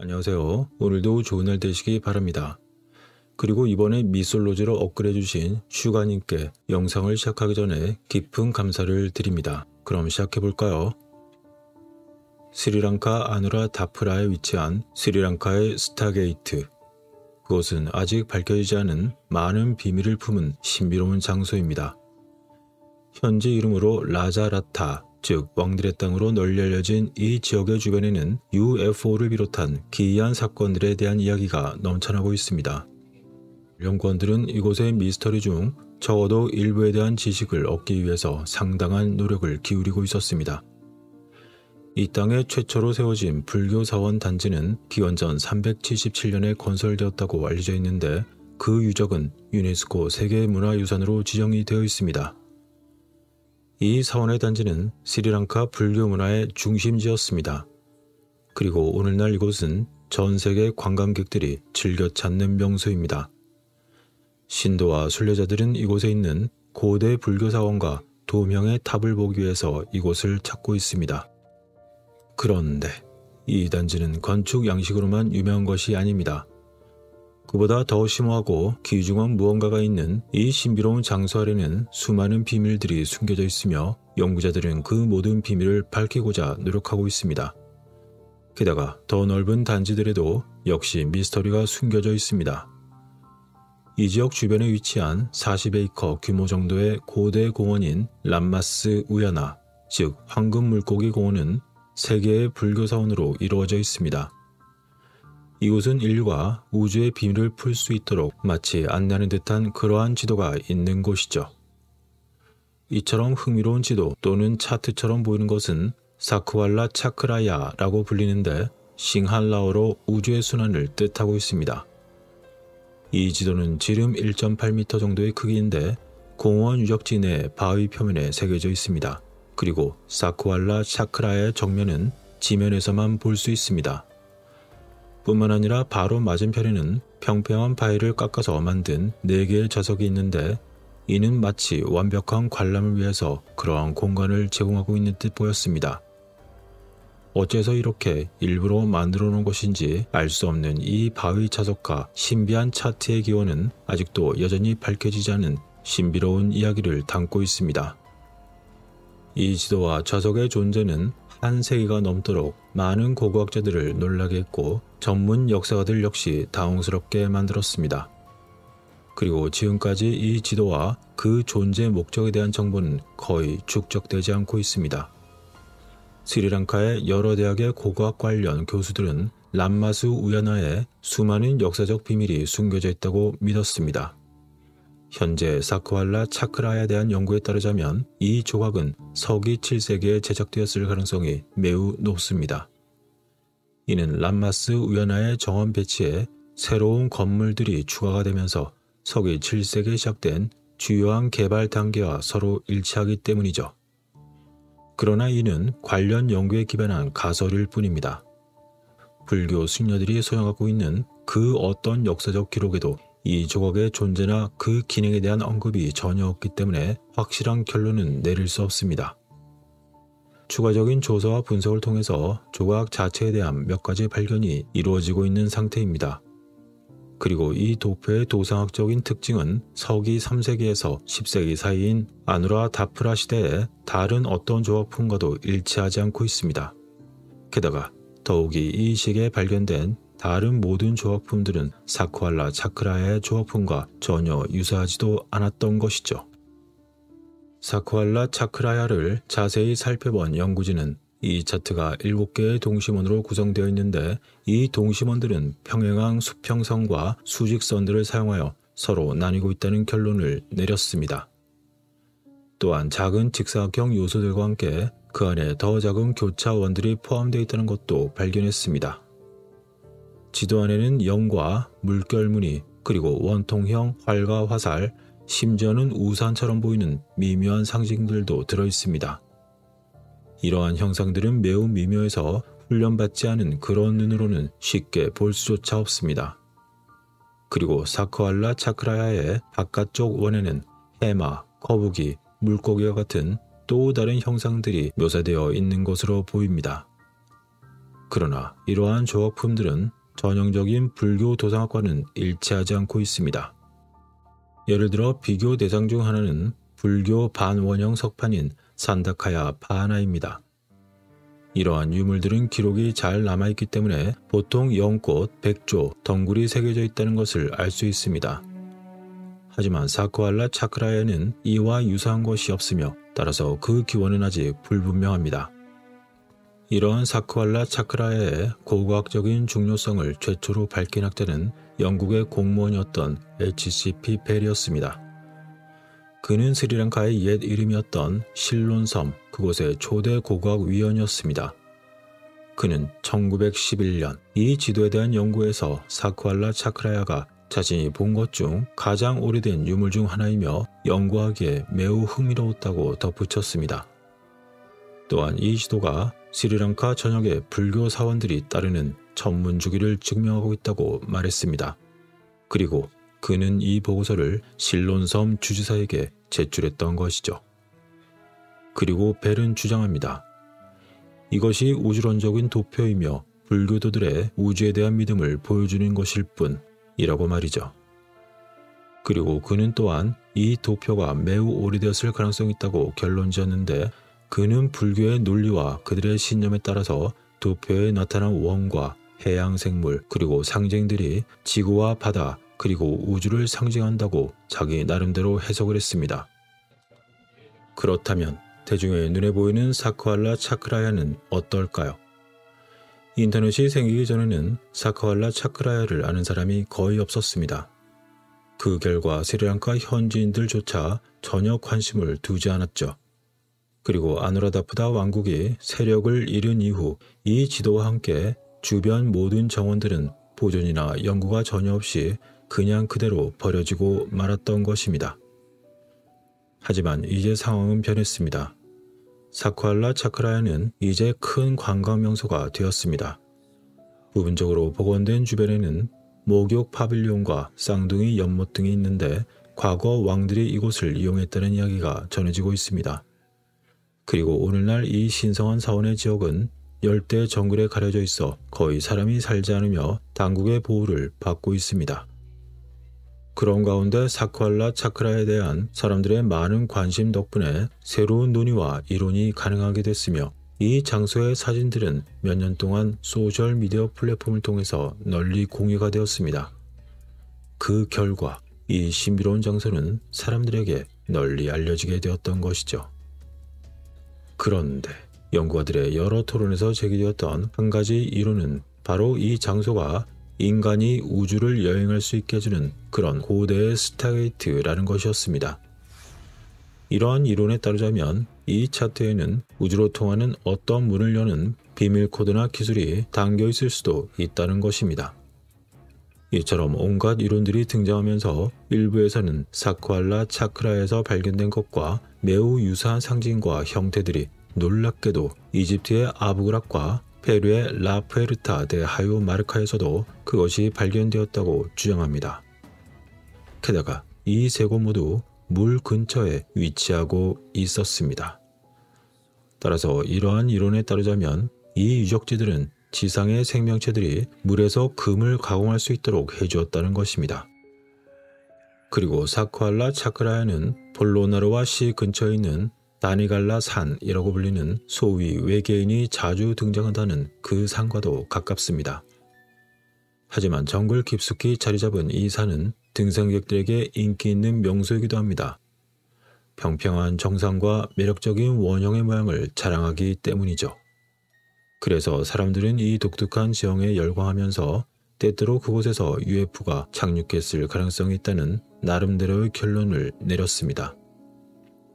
안녕하세요. 오늘도 좋은 날 되시기 바랍니다. 그리고 이번에 미솔로지로 업그레이드 주신 슈가님께 영상을 시작하기 전에 깊은 감사를 드립니다. 그럼 시작해볼까요? 스리랑카 아누라 다프라에 위치한 스리랑카의 스타게이트. 그곳은 아직 밝혀지지 않은 많은 비밀을 품은 신비로운 장소입니다. 현지 이름으로 라자라타, 즉 왕들의 땅으로 널리 알려진 이 지역의 주변에는 UFO를 비롯한 기이한 사건들에 대한 이야기가 넘쳐나고 있습니다. 연구원들은 이곳의 미스터리 중 적어도 일부에 대한 지식을 얻기 위해서 상당한 노력을 기울이고 있었습니다. 이 땅에 최초로 세워진 불교 사원 단지는 기원전 377년에 건설되었다고 알려져 있는데 그 유적은 유네스코 세계문화유산으로 지정이 되어 있습니다. 이 사원의 단지는 스리랑카 불교 문화의 중심지였습니다. 그리고 오늘날 이곳은 전 세계 관광객들이 즐겨 찾는 명소입니다. 신도와 순례자들은 이곳에 있는 고대 불교 사원과 도명의 탑을 보기 위해서 이곳을 찾고 있습니다. 그런데 이 단지는 건축 양식으로만 유명한 것이 아닙니다. 그보다 더 심오하고 귀중한 무언가가 있는 이 신비로운 장소 아래는 수많은 비밀들이 숨겨져 있으며 연구자들은 그 모든 비밀을 밝히고자 노력하고 있습니다. 게다가 더 넓은 단지들에도 역시 미스터리가 숨겨져 있습니다. 이 지역 주변에 위치한 40에이커 규모 정도의 고대 공원인 람마스 우야나, 즉 황금 물고기 공원은 세 개의 불교 사원으로 이루어져 있습니다. 이곳은 인류가 우주의 비밀을 풀 수 있도록 마치 안내하는 듯한 그러한 지도가 있는 곳이죠. 이처럼 흥미로운 지도 또는 차트처럼 보이는 것은 사크왈라 차크라야라고 불리는데 싱할라어로 우주의 순환을 뜻하고 있습니다. 이 지도는 지름 1.8m 정도의 크기인데 공원 유적지 내 바위 표면에 새겨져 있습니다. 그리고 사크왈라 차크라야의 정면은 지면에서만 볼 수 있습니다. 뿐만 아니라 바로 맞은편에는 평평한 바위를 깎아서 만든 4개의 좌석이 있는데 이는 마치 완벽한 관람을 위해서 그러한 공간을 제공하고 있는 듯 보였습니다. 어째서 이렇게 일부러 만들어 놓은 것인지 알 수 없는 이 바위 좌석과 신비한 차트의 기원은 아직도 여전히 밝혀지지 않은 신비로운 이야기를 담고 있습니다. 이 지도와 좌석의 존재는 한 세기가 넘도록 많은 고고학자들을 놀라게 했고 전문 역사가들 역시 당황스럽게 만들었습니다. 그리고 지금까지 이 지도와 그 존재 목적에 대한 정보는 거의 축적되지 않고 있습니다. 스리랑카의 여러 대학의 고고학 관련 교수들은 람마스 우야나에 수많은 역사적 비밀이 숨겨져 있다고 믿었습니다. 현재 사크왈라 차크라에 대한 연구에 따르자면 이 조각은 서기 7세기에 제작되었을 가능성이 매우 높습니다. 이는 람마스 우야나의 정원 배치에 새로운 건물들이 추가가 되면서 서기 7세기에 시작된 주요한 개발 단계와 서로 일치하기 때문이죠. 그러나 이는 관련 연구에 기반한 가설일 뿐입니다. 불교 승려들이 소장하고 있는 그 어떤 역사적 기록에도 이 조각의 존재나 그 기능에 대한 언급이 전혀 없기 때문에 확실한 결론은 내릴 수 없습니다. 추가적인 조사와 분석을 통해서 조각 자체에 대한 몇 가지 발견이 이루어지고 있는 상태입니다. 그리고 이 도표의 도상학적인 특징은 서기 3세기에서 10세기 사이인 아누라 다프라 시대의 다른 어떤 조각품과도 일치하지 않고 있습니다. 게다가 더욱이 이 시기에 발견된 다른 모든 조각품들은 사크왈라 차크라의 조각품과 전혀 유사하지도 않았던 것이죠. 사크왈라 차크라야를 자세히 살펴본 연구진은 이 차트가 7개의 동심원으로 구성되어 있는데 이 동심원들은 평행한 수평선과 수직선들을 사용하여 서로 나뉘고 있다는 결론을 내렸습니다. 또한 작은 직사각형 요소들과 함께 그 안에 더 작은 교차원들이 포함되어 있다는 것도 발견했습니다. 지도 안에는 영과 물결무늬, 그리고 원통형 활과 화살, 심지어는 우산처럼 보이는 미묘한 상징들도 들어있습니다. 이러한 형상들은 매우 미묘해서 훈련받지 않은 그런 눈으로는 쉽게 볼 수조차 없습니다. 그리고 사크왈라 차크라야의 바깥쪽 원에는 해마, 거북이, 물고기와 같은 또 다른 형상들이 묘사되어 있는 것으로 보입니다. 그러나 이러한 조각품들은 전형적인 불교 도상학과는 일치하지 않고 있습니다. 예를 들어 비교 대상 중 하나는 불교 반원형 석판인 산다카야 바하나입니다. 이러한 유물들은 기록이 잘 남아있기 때문에 보통 연꽃, 백조, 덩굴이 새겨져 있다는 것을 알 수 있습니다. 하지만 사쿠알라 차크라야는 이와 유사한 것이 없으며 따라서 그 기원은 아직 불분명합니다. 이러한 사쿠알라 차크라야의 고고학적인 중요성을 최초로 밝힌 학자는 영국의 공무원이었던 H.C.P. 벨이었습니다. 그는 스리랑카의 옛 이름이었던 실론섬, 그곳의 초대 고고학위원이었습니다. 그는 1911년 이 지도에 대한 연구에서 사쿠알라 차크라야가 자신이 본 것 중 가장 오래된 유물 중 하나이며 연구하기에 매우 흥미로웠다고 덧붙였습니다. 또한 이 지도가 스리랑카 전역의 불교 사원들이 따르는 천문주기를 증명하고 있다고 말했습니다. 그리고 그는 이 보고서를 실론섬 주지사에게 제출했던 것이죠. 그리고 벨은 주장합니다. 이것이 우주론적인 도표이며 불교도들의 우주에 대한 믿음을 보여주는 것일 뿐이라고 말이죠. 그리고 그는 또한 이 도표가 매우 오래되었을 가능성이 있다고 결론지었는데 그는 불교의 논리와 그들의 신념에 따라서 도표에 나타난 원과 해양 생물 그리고 상징들이 지구와 바다 그리고 우주를 상징한다고 자기 나름대로 해석을 했습니다. 그렇다면 대중의 눈에 보이는 사쿠알라 차크라야는 어떨까요? 인터넷이 생기기 전에는 사쿠알라 차크라야를 아는 사람이 거의 없었습니다. 그 결과 스리랑카 현지인들조차 전혀 관심을 두지 않았죠. 그리고 아누라다프다 왕국이 세력을 잃은 이후 이 지도와 함께 주변 모든 정원들은 보존이나 연구가 전혀 없이 그냥 그대로 버려지고 말았던 것입니다. 하지만 이제 상황은 변했습니다. 사쿠알라 차크라야는 이제 큰 관광 명소가 되었습니다. 부분적으로 복원된 주변에는 목욕 파빌리온과 쌍둥이 연못 등이 있는데 과거 왕들이 이곳을 이용했다는 이야기가 전해지고 있습니다. 그리고 오늘날 이 신성한 사원의 지역은 열대 정글에 가려져 있어 거의 사람이 살지 않으며 당국의 보호를 받고 있습니다. 그런 가운데 사쿠알라 차크라에 대한 사람들의 많은 관심 덕분에 새로운 논의와 이론이 가능하게 됐으며 이 장소의 사진들은 몇 년 동안 소셜미디어 플랫폼을 통해서 널리 공유가 되었습니다. 그 결과 이 신비로운 장소는 사람들에게 널리 알려지게 되었던 것이죠. 그런데 연구가들의 여러 토론에서 제기되었던 한 가지 이론은 바로 이 장소가 인간이 우주를 여행할 수 있게 해주는 그런 고대의 스타게이트라는 것이었습니다. 이러한 이론에 따르자면 이 차트에는 우주로 통하는 어떤 문을 여는 비밀 코드나 기술이 담겨 있을 수도 있다는 것입니다. 이처럼 온갖 이론들이 등장하면서 일부에서는 사쿠알라 차크라에서 발견된 것과 매우 유사한 상징과 형태들이 놀랍게도 이집트의 아부그락과 페루의 라푸에르타 데 하요 마르카에서도 그것이 발견되었다고 주장합니다. 게다가 이 세 곳 모두 물 근처에 위치하고 있었습니다. 따라서 이러한 이론에 따르자면 이 유적지들은 지상의 생명체들이 물에서 금을 가공할 수 있도록 해주었다는 것입니다. 그리고 사쿠알라 차크라야는 폴로나르와 시 근처에 있는 다니갈라 산이라고 불리는 소위 외계인이 자주 등장한다는 그 산과도 가깝습니다. 하지만 정글 깊숙이 자리 잡은 이 산은 등산객들에게 인기 있는 명소이기도 합니다. 평평한 정상과 매력적인 원형의 모양을 자랑하기 때문이죠. 그래서 사람들은 이 독특한 지형에 열광하면서 때때로 그곳에서 UFO가 착륙했을 가능성이 있다는 나름대로의 결론을 내렸습니다.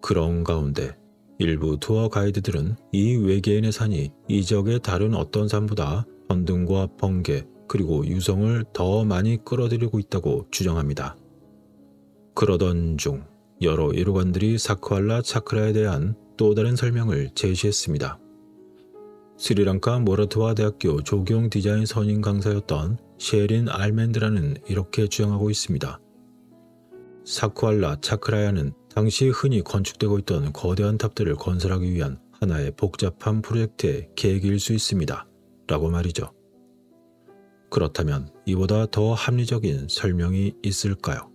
그런 가운데 일부 투어 가이드들은 이 외계인의 산이 이 지역의 다른 어떤 산보다 천둥과 번개 그리고 유성을 더 많이 끌어들이고 있다고 주장합니다. 그러던 중 여러 이로관들이 사쿠알라 차크라에 대한 또 다른 설명을 제시했습니다. 스리랑카 모라트와 대학교 조경 디자인 선임 강사였던 셰린 알멘드라는 이렇게 주장하고 있습니다. 사쿠알라 차크라야는 당시 흔히 건축되고 있던 거대한 탑들을 건설하기 위한 하나의 복잡한 프로젝트의 계획일 수 있습니다. 라고 말이죠. 그렇다면 이보다 더 합리적인 설명이 있을까요?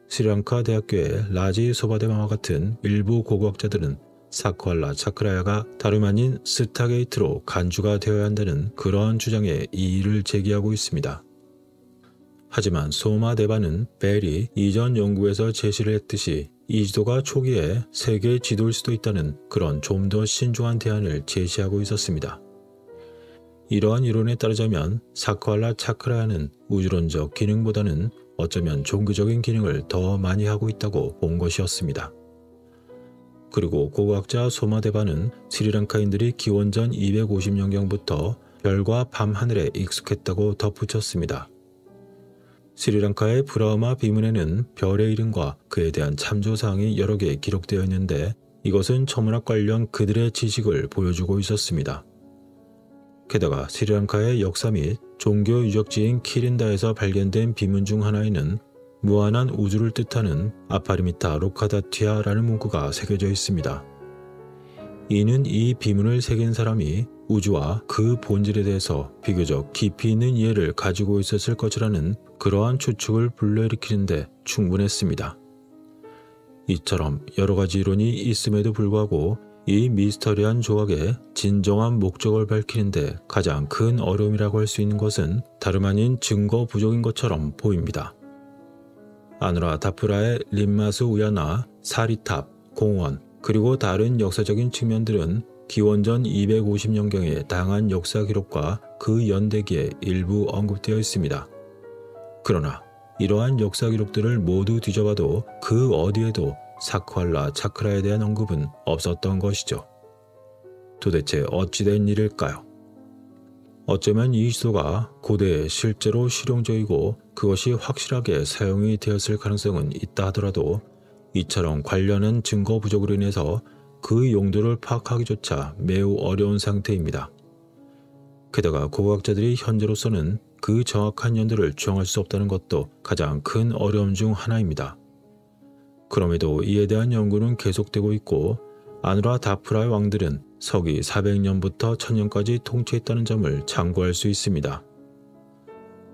스리랑카 대학교의 라지 소바데마와 같은 일부 고고학자들은 사쿠알라 차크라야가 다름 아닌 스타게이트로 간주가 되어야 한다는 그러한 주장에 이의를 제기하고 있습니다. 하지만 소마데바는 벨이 이전 연구에서 제시를 했듯이 이 지도가 초기에 세계 지도일 수도 있다는 그런 좀 더 신중한 대안을 제시하고 있었습니다. 이러한 이론에 따르자면 사쿠알라 차크라야는 우주론적 기능보다는 어쩌면 종교적인 기능을 더 많이 하고 있다고 본 것이었습니다. 그리고 고고학자 소마데바는 스리랑카인들이 기원전 250년경부터 별과 밤하늘에 익숙했다고 덧붙였습니다. 스리랑카의 브라흐마 비문에는 별의 이름과 그에 대한 참조사항이 여러 개 기록되어 있는데 이것은 천문학 관련 그들의 지식을 보여주고 있었습니다. 게다가 스리랑카의 역사 및 종교 유적지인 키린다에서 발견된 비문 중 하나에는 무한한 우주를 뜻하는 아파리미타 로카다티아라는 문구가 새겨져 있습니다. 이는 이 비문을 새긴 사람이 우주와 그 본질에 대해서 비교적 깊이 있는 이해를 가지고 있었을 것이라는 그러한 추측을 불러일으키는데 충분했습니다. 이처럼 여러 가지 이론이 있음에도 불구하고 이 미스터리한 조각의 진정한 목적을 밝히는데 가장 큰 어려움이라고 할 수 있는 것은 다름 아닌 증거 부족인 것처럼 보입니다. 아누라 다프라의 림마스 우야나, 사리탑, 공원, 그리고 다른 역사적인 측면들은 기원전 250년경의 다양한 역사 기록과 그 연대기에 일부 언급되어 있습니다. 그러나 이러한 역사 기록들을 모두 뒤져봐도 그 어디에도 사쿠알라 차크라에 대한 언급은 없었던 것이죠. 도대체 어찌된 일일까요? 어쩌면 이 지도가 고대에 실제로 실용적이고 그것이 확실하게 사용이 되었을 가능성은 있다 하더라도 이처럼 관련한 증거 부족으로 인해서 그 용도를 파악하기조차 매우 어려운 상태입니다. 게다가 고고학자들이 현재로서는 그 정확한 연도를 주장할 수 없다는 것도 가장 큰 어려움 중 하나입니다. 그럼에도 이에 대한 연구는 계속되고 있고 아누라 다프라의 왕들은 서기 400년부터 1000년까지 통치했다는 점을 참고할 수 있습니다.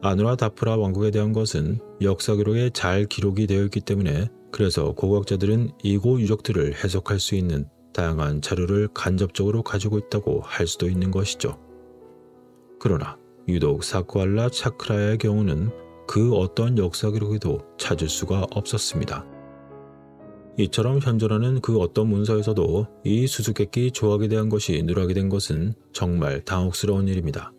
아누라 다프라 왕국에 대한 것은 역사 기록에 잘 기록이 되어 있기 때문에 그래서 고고학자들은 이고 유적들을 해석할 수 있는 다양한 자료를 간접적으로 가지고 있다고 할 수도 있는 것이죠. 그러나 유독 사쿠알라 차크라야의 경우는 그 어떤 역사 기록에도 찾을 수가 없었습니다. 이처럼 현존하는 그 어떤 문서에서도 이 수수께끼 조각에 대한 것이 누락이 된 것은 정말 당혹스러운 일입니다.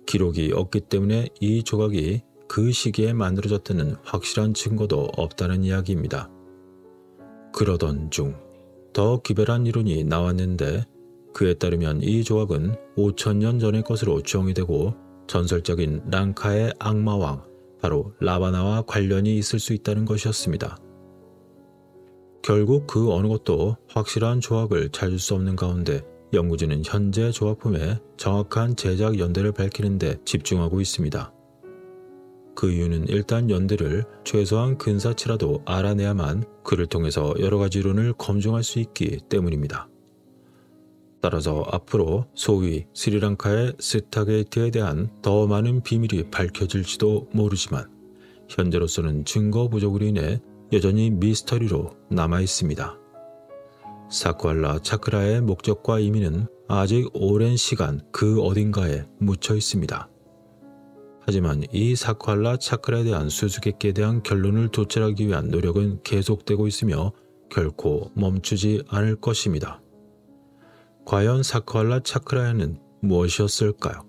기록이 없기 때문에 이 조각이 그 시기에 만들어졌다는 확실한 증거도 없다는 이야기입니다. 그러던 중 더 기별한 이론이 나왔는데 그에 따르면 이 조각은 5000년 전의 것으로 추정이 되고 전설적인 랑카의 악마왕 바로 라바나와 관련이 있을 수 있다는 것이었습니다. 결국 그 어느 것도 확실한 조각을 찾을 수 없는 가운데 연구진은 현재 조각품의 정확한 제작 연대를 밝히는 데 집중하고 있습니다. 그 이유는 일단 연대를 최소한 근사치라도 알아내야만 그를 통해서 여러 가지 이론을 검증할 수 있기 때문입니다. 따라서 앞으로 소위 스리랑카의 스타게이트에 대한 더 많은 비밀이 밝혀질지도 모르지만 현재로서는 증거 부족으로 인해 여전히 미스터리로 남아 있습니다. 사쿠알라 차크라의 목적과 의미는 아직 오랜 시간 그 어딘가에 묻혀 있습니다. 하지만 이 사쿠알라 차크라에 대한 수수께끼에 대한 결론을 도출하기 위한 노력은 계속되고 있으며 결코 멈추지 않을 것입니다. 과연 사쿠알라 차크라야는 무엇이었을까요?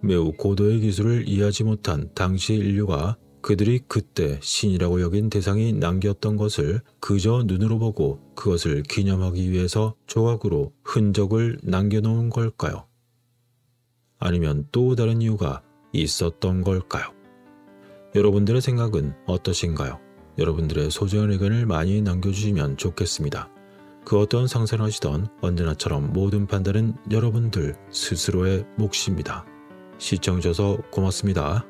매우 고도의 기술을 이해하지 못한 당시 인류가 그들이 그때 신이라고 여긴 대상이 남겼던 것을 그저 눈으로 보고 그것을 기념하기 위해서 조각으로 흔적을 남겨놓은 걸까요? 아니면 또 다른 이유가 있었던 걸까요? 여러분들의 생각은 어떠신가요? 여러분들의 소중한 의견을 많이 남겨주시면 좋겠습니다. 그 어떤 상상을 하시던 언제나처럼 모든 판단은 여러분들 스스로의 몫입니다. 시청해주셔서 고맙습니다.